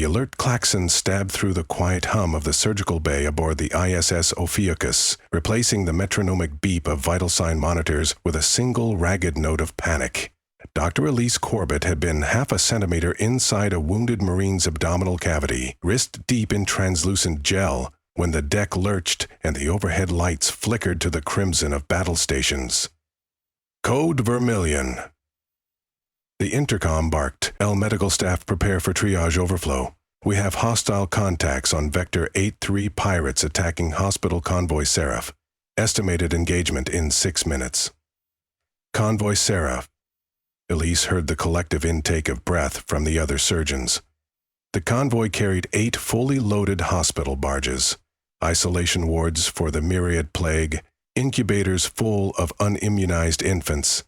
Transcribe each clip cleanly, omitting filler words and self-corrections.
alert klaxon stabbed through the quiet hum of the surgical bay aboard the ISS Ophiuchus, replacing the metronomic beep of vital sign monitors with a single ragged note of panic. Dr. Elise Corbett had been half a centimeter inside a wounded Marine's abdominal cavity, wrist deep in translucent gel, when the deck lurched and the overhead lights flickered to the crimson of battle stations. Code Vermilion. The intercom barked. "El medical staff, prepare for triage overflow. We have hostile contacts on Vector 83 pirates attacking Hospital Convoy Seraph. Estimated engagement in 6 minutes." Convoy Seraph. Elise heard the collective intake of breath from the other surgeons. The convoy carried 8 fully loaded hospital barges, isolation wards for the myriad plague, incubators full of unimmunized infants,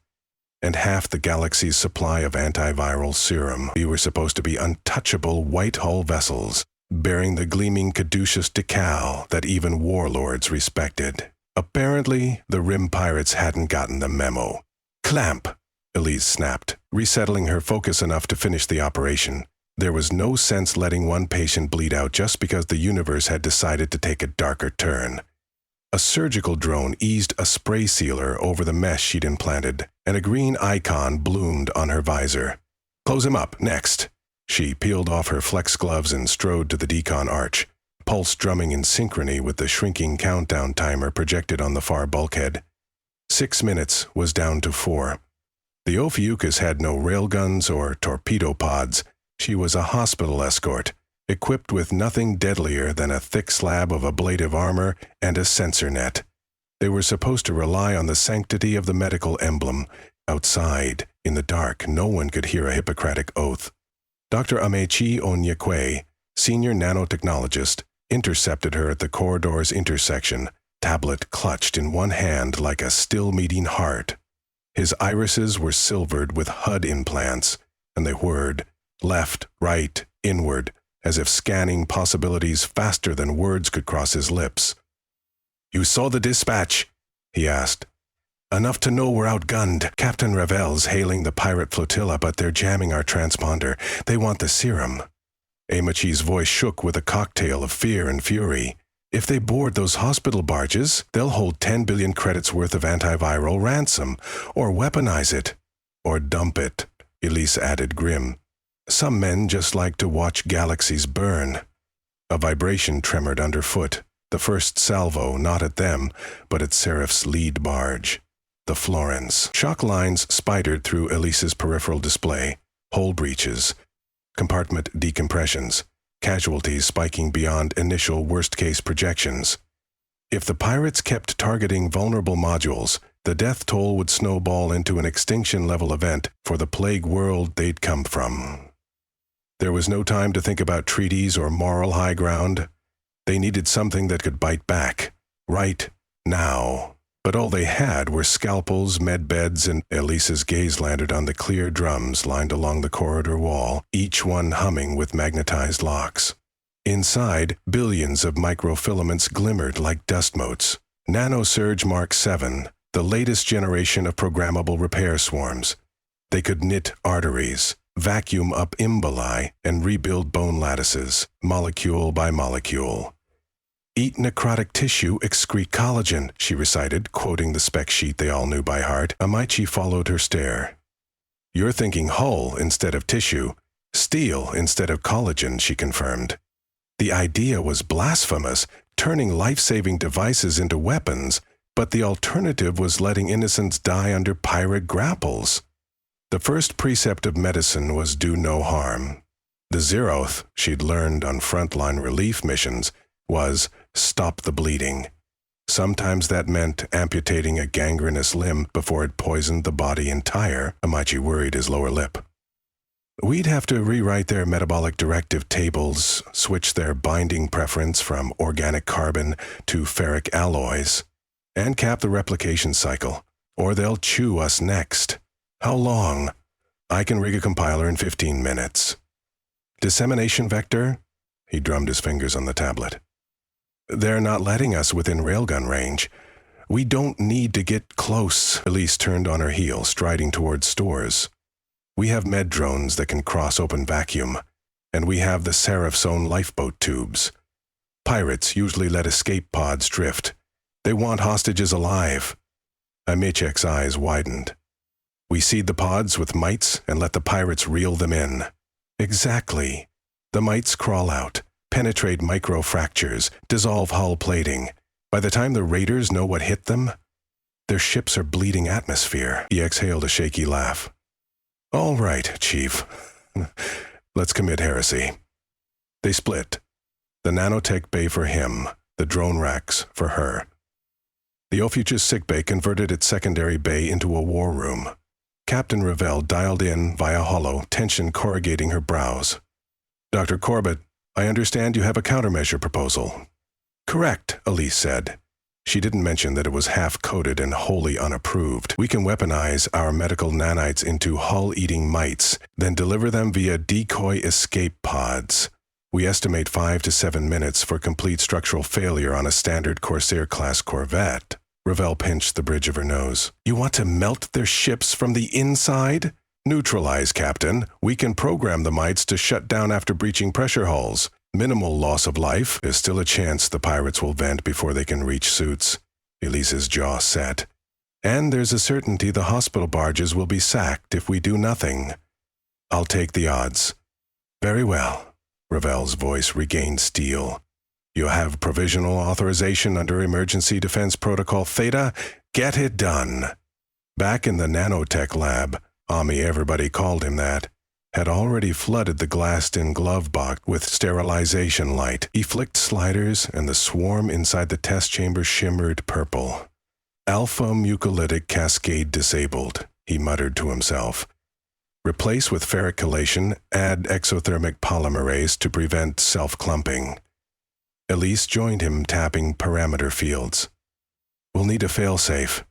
and half the galaxy's supply of antiviral serum. We were supposed to be untouchable white-hull vessels, bearing the gleaming caduceus decal that even warlords respected. Apparently, the Rim pirates hadn't gotten the memo. "Clamp!" Elise snapped, resettling her focus enough to finish the operation. There was no sense letting one patient bleed out just because the universe had decided to take a darker turn. A surgical drone eased a spray sealer over the mesh she'd implanted, and a green icon bloomed on her visor. "Close him up, next." She peeled off her flex gloves and strode to the decon arch, pulse drumming in synchrony with the shrinking countdown timer projected on the far bulkhead. 6 minutes was down to 4. The Ophiuchus had no railguns or torpedo pods. She was a hospital escort, equipped with nothing deadlier than a thick slab of ablative armor and a sensor net. They were supposed to rely on the sanctity of the medical emblem. Outside, in the dark, no one could hear a Hippocratic oath. Dr. Amechi Onyekwe, senior nanotechnologist, intercepted her at the corridor's intersection, tablet clutched in one hand like a still-beating heart. His irises were silvered with HUD implants, and they whirred, left, right, inward, as if scanning possibilities faster than words could cross his lips. "You saw the dispatch?" he asked. "Enough to know we're outgunned. Captain Ravel's hailing the pirate flotilla, but they're jamming our transponder. They want the serum." Amechi's voice shook with a cocktail of fear and fury. "If they board those hospital barges, they'll hold 10 billion credits worth of antiviral ransom, or weaponize it, or dump it," Elise added grim. "Some men just like to watch galaxies burn." A vibration tremored underfoot, the first salvo not at them, but at Seraph's lead barge, the Florence. Shock lines spidered through Elise's peripheral display, hull breaches, compartment decompressions, casualties spiking beyond initial worst-case projections. If the pirates kept targeting vulnerable modules, the death toll would snowball into an extinction-level event for the plague world they'd come from. There was no time to think about treaties or moral high ground. They needed something that could bite back, right now. But all they had were scalpels, medbeds, and Elise's gaze landed on the clear drums lined along the corridor wall, each one humming with magnetized locks. Inside, billions of microfilaments glimmered like dust motes. Nanosurge Mark 7, the latest generation of programmable repair swarms. They could knit arteries, vacuum up emboli, and rebuild bone lattices, molecule by molecule. "Eat necrotic tissue, excrete collagen," she recited, quoting the spec sheet they all knew by heart. Amechi followed her stare. "You're thinking hull instead of tissue, steel instead of collagen," she confirmed. The idea was blasphemous, turning life-saving devices into weapons, but the alternative was letting innocents die under pirate grapples. The first precept of medicine was do no harm. The zeroth, she'd learned on frontline relief missions, was stop the bleeding. Sometimes that meant amputating a gangrenous limb before it poisoned the body entire. Amechi worried his lower lip. "We'd have to rewrite their metabolic directive tables, switch their binding preference from organic carbon to ferric alloys, and cap the replication cycle, or they'll chew us next. How long? I can rig a compiler in 15 minutes. Dissemination vector?" He drummed his fingers on the tablet. "They're not letting us within railgun range. We don't need to get close." Elise turned on her heel, striding towards stores. "We have med drones that can cross open vacuum, And we have the Seraph's own lifeboat tubes. Pirates usually let escape pods drift. They want hostages alive. Amichek's eyes widened. We seed the pods with mites and let the pirates reel them in. Exactly. The mites crawl out, penetrate microfractures, dissolve hull plating. By the time the raiders know what hit them, their ships are bleeding atmosphere. He exhaled a shaky laugh. All right, Chief. Let's commit heresy. They split. The nanotech bay for him, the drone racks for her. The Ophiuchus sickbay converted its secondary bay into a war room. Captain Ravel dialed in via holo, tension corrugating her brows. Dr. Corbett, I understand you have a countermeasure proposal. Correct, Elise said. She didn't mention that it was half-coded and wholly unapproved. We can weaponize our medical nanites into hull-eating mites, then deliver them via decoy escape pods. We estimate 5 to 7 minutes for complete structural failure on a standard Corsair-class corvette. Ravel pinched the bridge of her nose. You want to melt their ships from the inside? Neutralize, Captain. We can program the mites to shut down after breaching pressure hulls. Minimal loss of life. There's still a chance the pirates will vent before they can reach suits. Elise's jaw set. And there's a certainty the hospital barges will be sacked if we do nothing. I'll take the odds. Very well. Ravel's voice regained steel. You have provisional authorization under Emergency Defense Protocol Theta. Get it done. Back in the nanotech lab, Ami, everybody called him that, had already flooded the glassed-in glove box with sterilization light. He flicked sliders, and the swarm inside the test chamber shimmered purple. Alpha mucolytic cascade disabled, he muttered to himself. Replace with ferric chelation, add exothermic polymerase to prevent self-clumping. Elise joined him, tapping parameter fields. We'll need a failsafe.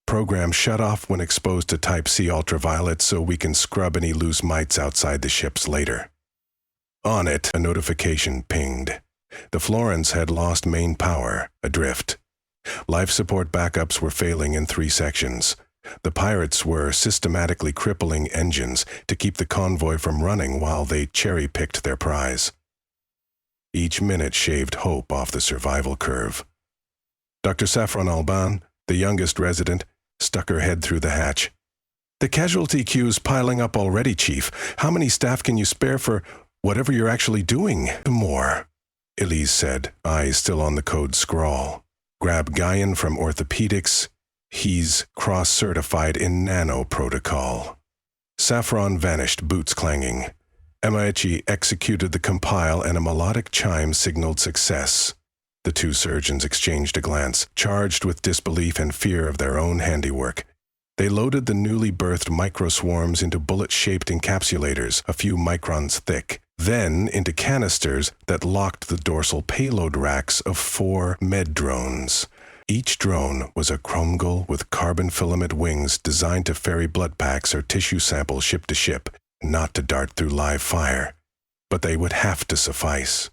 Program shut off when exposed to Type C ultraviolet so we can scrub any loose mites outside the ships later. On it, a notification pinged. The Florence had lost main power, adrift. Life support backups were failing in 3 sections. The pirates were systematically crippling engines to keep the convoy from running while they cherry-picked their prize. Each minute shaved hope off the survival curve. Dr. Saffron Alban, the youngest resident, stuck her head through the hatch. The casualty queue's piling up already, Chief. How many staff can you spare for whatever you're actually doing? More, Elise said, eyes still on the code scrawl. Grab Guyan from orthopedics. He's cross-certified in nano protocol. Saffron vanished, boots clanging. Emaichi executed the compile and a melodic chime signaled success. The 2 surgeons exchanged a glance, charged with disbelief and fear of their own handiwork. They loaded the newly birthed microswarms into bullet-shaped encapsulators, a few microns thick, then into canisters that locked the dorsal payload racks of 4 med drones. Each drone was a chromgull with carbon filament wings designed to ferry blood packs or tissue samples ship to ship, not to dart through live fire. But they would have to suffice.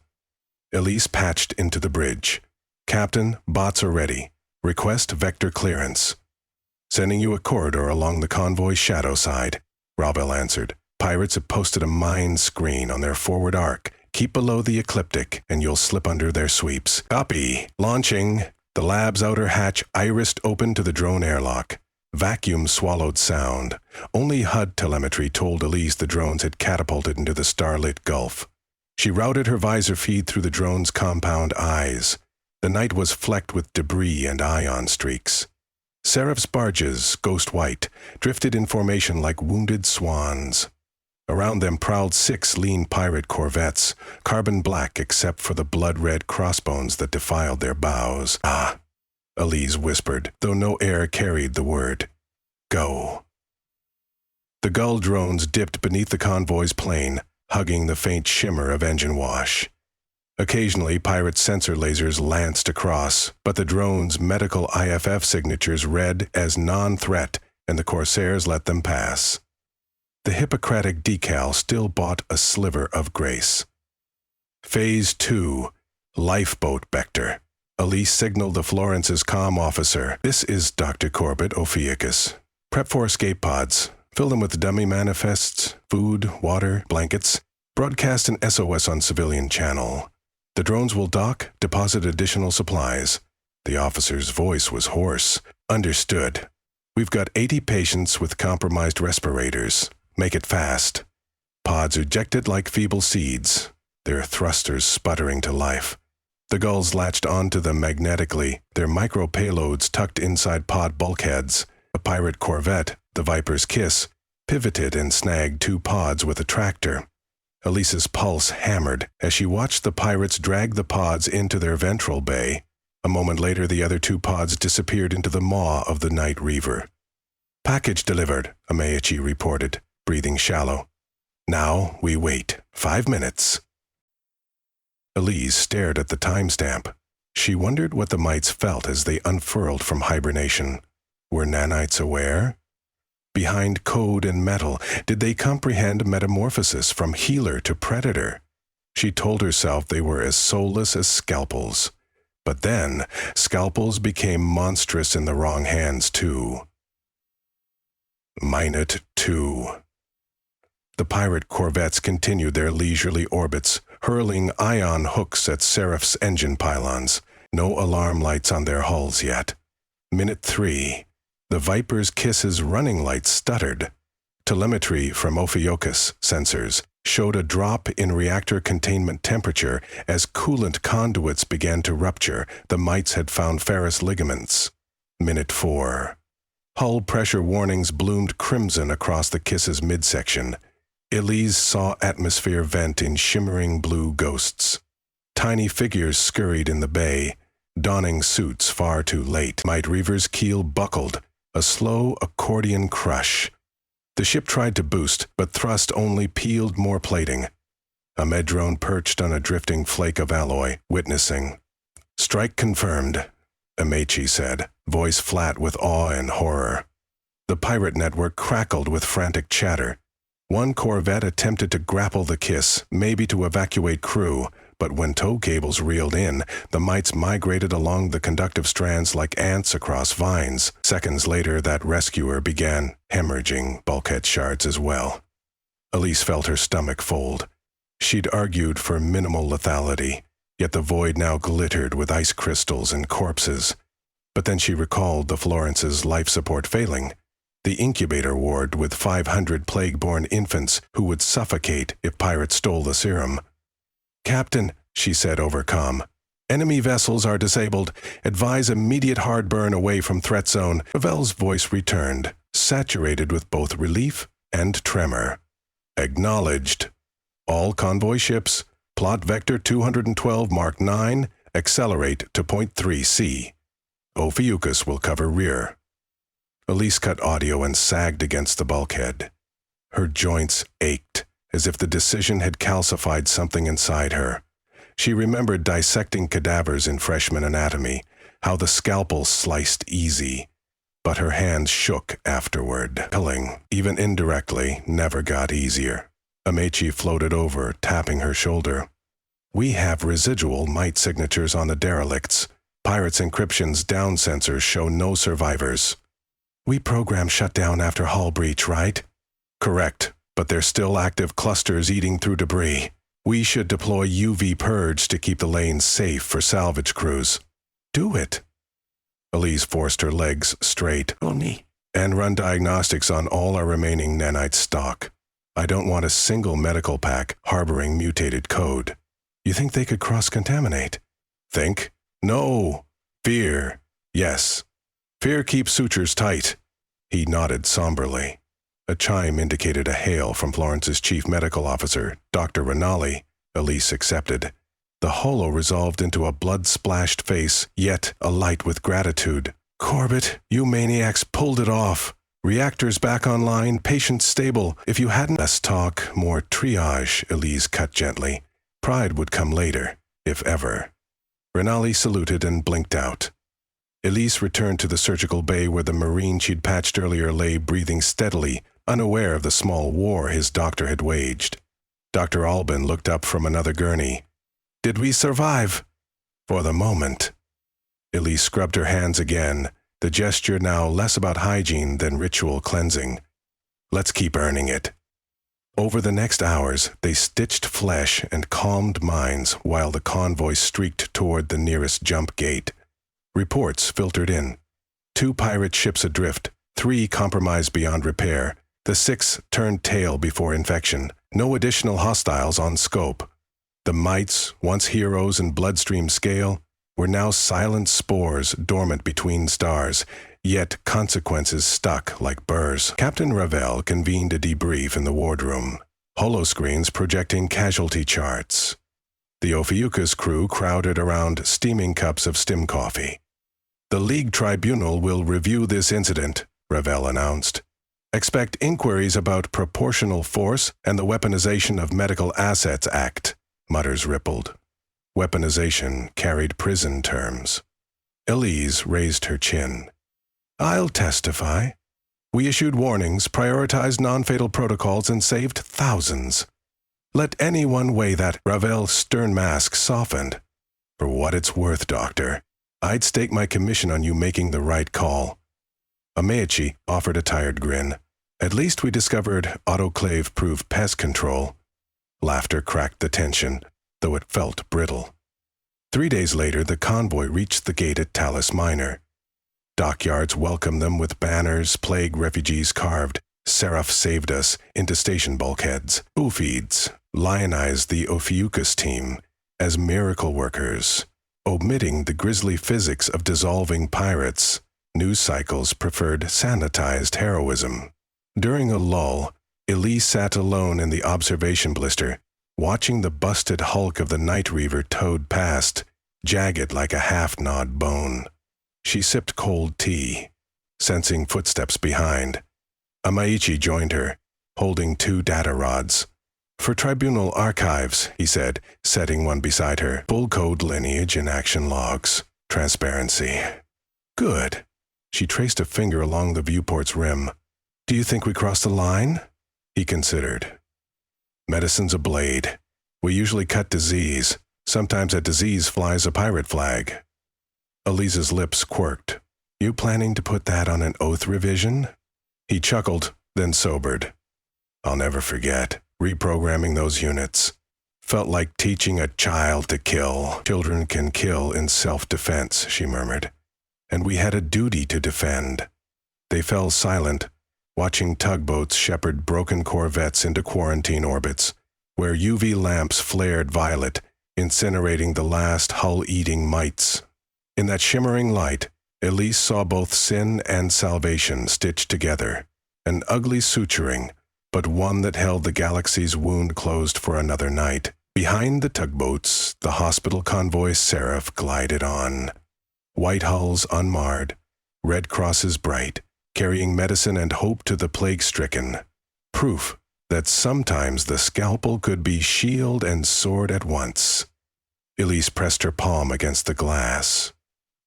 Elise patched into the bridge. Captain, bots are ready. Request vector clearance. Sending you a corridor along the convoy's shadow side, Ravel answered. Pirates have posted a mine screen on their forward arc. Keep below the ecliptic, and you'll slip under their sweeps. Copy. Launching. The lab's outer hatch irised open to the drone airlock. Vacuum swallowed sound. Only HUD telemetry told Elise the drones had catapulted into the starlit gulf. She routed her visor feed through the drone's compound eyes. The night was flecked with debris and ion streaks. Seraph's barges, ghost white, drifted in formation like wounded swans. Around them prowled 6 lean pirate corvettes, carbon black except for the blood-red crossbones that defiled their bows. Ah, Elise whispered, though no air carried the word. Go. The gull drones dipped beneath the convoy's plane, hugging the faint shimmer of engine wash. Occasionally, pirate sensor lasers lanced across, but the drones' medical IFF signatures read as non-threat, and the Corsairs let them pass. The Hippocratic decal still bought a sliver of grace. Phase 2, Lifeboat Vector. Elise signaled the Florence's comm officer. This is Dr. Corbett Ophiuchus. Prep for escape pods. Fill them with dummy manifests, food, water, blankets. Broadcast an SOS on civilian channel. The drones will dock, deposit additional supplies. The officer's voice was hoarse. Understood. We've got 80 patients with compromised respirators. Make it fast. Pods ejected like feeble seeds, their thrusters sputtering to life. The gulls latched onto them magnetically, their micro-payloads tucked inside pod bulkheads. A pirate corvette, the Viper's Kiss, pivoted and snagged 2 pods with a tractor. Elise's pulse hammered as she watched the pirates drag the pods into their ventral bay. A moment later, the other 2 pods disappeared into the maw of the night reaver. Package delivered, Amechi reported, breathing shallow. Now we wait 5 minutes. Elise stared at the timestamp. She wondered what the mites felt as they unfurled from hibernation. Were nanites aware? Behind code and metal, did they comprehend metamorphosis from healer to predator? She told herself they were as soulless as scalpels. But then, scalpels became monstrous in the wrong hands, too. Minute 2. The pirate corvettes continued their leisurely orbits, hurling ion hooks at Seraph's engine pylons. No alarm lights on their hulls yet. Minute 3. The Viper's Kiss's running lights stuttered. Telemetry from Ophiuchus sensors showed a drop in reactor containment temperature as coolant conduits began to rupture. The mites had found ferrous ligaments. Minute 4. Hull pressure warnings bloomed crimson across the Kiss's midsection. Elise saw atmosphere vent in shimmering blue ghosts. Tiny figures scurried in the bay, donning suits far too late. Mite Reaver's keel buckled, a slow accordion crush. The ship tried to boost, but thrust only peeled more plating. A medrone perched on a drifting flake of alloy, witnessing. Strike confirmed, Amechi said, voice flat with awe and horror. The pirate network crackled with frantic chatter. One corvette attempted to grapple the Kiss, maybe to evacuate crew, but when tow cables reeled in, the mites migrated along the conductive strands like ants across vines. Seconds later, that rescuer began hemorrhaging bulkhead shards as well. Elise felt her stomach fold. She'd argued for minimal lethality, yet the void now glittered with ice crystals and corpses. But then she recalled the Florence's life support failing. The incubator ward with 500 plague-borne infants who would suffocate if pirates stole the serum. Captain, she said overcome, enemy vessels are disabled. Advise immediate hard burn away from threat zone. Ravel's voice returned, saturated with both relief and tremor. Acknowledged. All convoy ships, plot vector 212 Mark 9, accelerate to point 3C. Ophiuchus will cover rear. Elise cut audio and sagged against the bulkhead. Her joints ached, as if the decision had calcified something inside her. She remembered dissecting cadavers in freshman anatomy, how the scalpel sliced easy. But her hands shook afterward. Killing, even indirectly, never got easier. Amechi floated over, tapping her shoulder. We have residual mite signatures on the derelicts. Pirates' encryption's down sensors show no survivors. We program shutdown after hull breach, right? Correct, but there's still active clusters eating through debris. We should deploy UV purge to keep the lanes safe for salvage crews. Do it. Elise forced her legs straight. Only. And run diagnostics on all our remaining nanite stock. I don't want a single medical pack harboring mutated code. You think they could cross-contaminate? Think? No. Fear. Yes. Fear keeps sutures tight. He nodded somberly. A chime indicated a hail from Florence's chief medical officer, Dr. Rinaldi. Elise accepted. The holo resolved into a blood-splashed face, yet alight with gratitude. Corbett, you maniacs pulled it off. Reactors back online, patients stable. If you hadn't less talk, more triage, Elise cut gently. Pride would come later, if ever. Rinaldi saluted and blinked out. Elise returned to the surgical bay where the Marine she'd patched earlier lay breathing steadily, unaware of the small war his doctor had waged. Dr. Albin looked up from another gurney. Did we survive? For the moment. Elise scrubbed her hands again, the gesture now less about hygiene than ritual cleansing. Let's keep earning it. Over the next hours, they stitched flesh and calmed minds while the convoy streaked toward the nearest jump gate. Reports filtered in. 2 pirate ships adrift, 3 compromised beyond repair. The 6 turned tail before infection. No additional hostiles on scope. The mites, once heroes in bloodstream scale, were now silent spores dormant between stars, yet consequences stuck like burrs. Captain Ravel convened a debrief in the wardroom, holoscreens projecting casualty charts. The Ophiuchus crew crowded around steaming cups of stim coffee. "The League Tribunal will review this incident," Ravel announced. "Expect inquiries about proportional force and the Weaponization of Medical Assets Act," mutters rippled. Weaponization carried prison terms. Elise raised her chin. "I'll testify. We issued warnings, prioritized non-fatal protocols, and saved thousands. Let anyone weigh that." Ravel's stern mask softened. "For what it's worth, Doctor, I'd stake my commission on you making the right call." Amechi offered a tired grin. "At least we discovered autoclave-proof pest control." Laughter cracked the tension, though it felt brittle. 3 days later, the convoy reached the gate at Talus Minor. Dockyards welcomed them with banners, plague refugees carved, "Seraph saved us," into station bulkheads. Oophides lionized the Ophiuchus team as miracle workers, omitting the grisly physics of dissolving pirates. News cycles preferred sanitized heroism. During a lull, Elise sat alone in the observation blister, watching the busted hulk of the Night Reaver towed past, jagged like a half-gnawed bone. She sipped cold tea, sensing footsteps behind. Amaichi joined her, holding 2 data rods. "For Tribunal Archives," he said, setting one beside her. "Full code lineage and action logs. Transparency." "Good." She traced a finger along the viewport's rim. "Do you think we crossed the line?" He considered. "Medicine's a blade. We usually cut disease. Sometimes a disease flies a pirate flag." Elise's lips quirked. "You planning to put that on an oath revision?" He chuckled, then sobered. "I'll never forget reprogramming those units. Felt like teaching a child to kill. Children can kill in self-defense," she murmured. "And we had a duty to defend." They fell silent, watching tugboats shepherd broken corvettes into quarantine orbits, where UV lamps flared violet, incinerating the last hull-eating mites. In that shimmering light, Elise saw both sin and salvation stitched together, an ugly suturing, but one that held the galaxy's wound closed for another night. Behind the tugboats, the hospital convoy Seraph glided on. White hulls unmarred, red crosses bright, carrying medicine and hope to the plague-stricken. Proof that sometimes the scalpel could be shield and sword at once. Elise pressed her palm against the glass.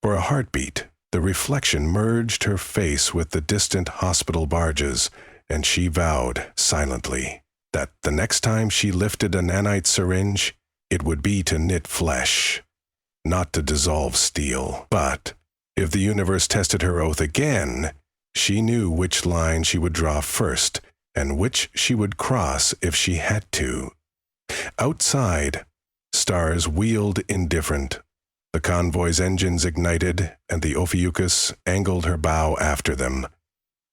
For a heartbeat, the reflection merged her face with the distant hospital barges, and she vowed, silently, that the next time she lifted a nanite syringe, it would be to knit flesh, not to dissolve steel. But if the universe tested her oath again, she knew which line she would draw first, and which she would cross if she had to. Outside, stars wheeled indifferent. The convoy's engines ignited, and the Ophiuchus angled her bow after them.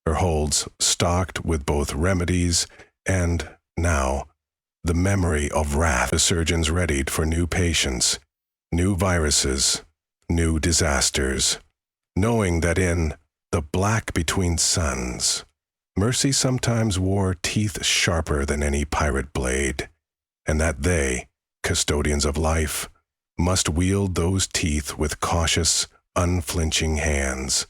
Her holds stocked with both remedies and, now, the memory of wrath. The surgeons readied for new patients, new viruses, new disasters, knowing that in the black between suns, mercy sometimes wore teeth sharper than any pirate blade, and that they, custodians of life, must wield those teeth with cautious, unflinching hands.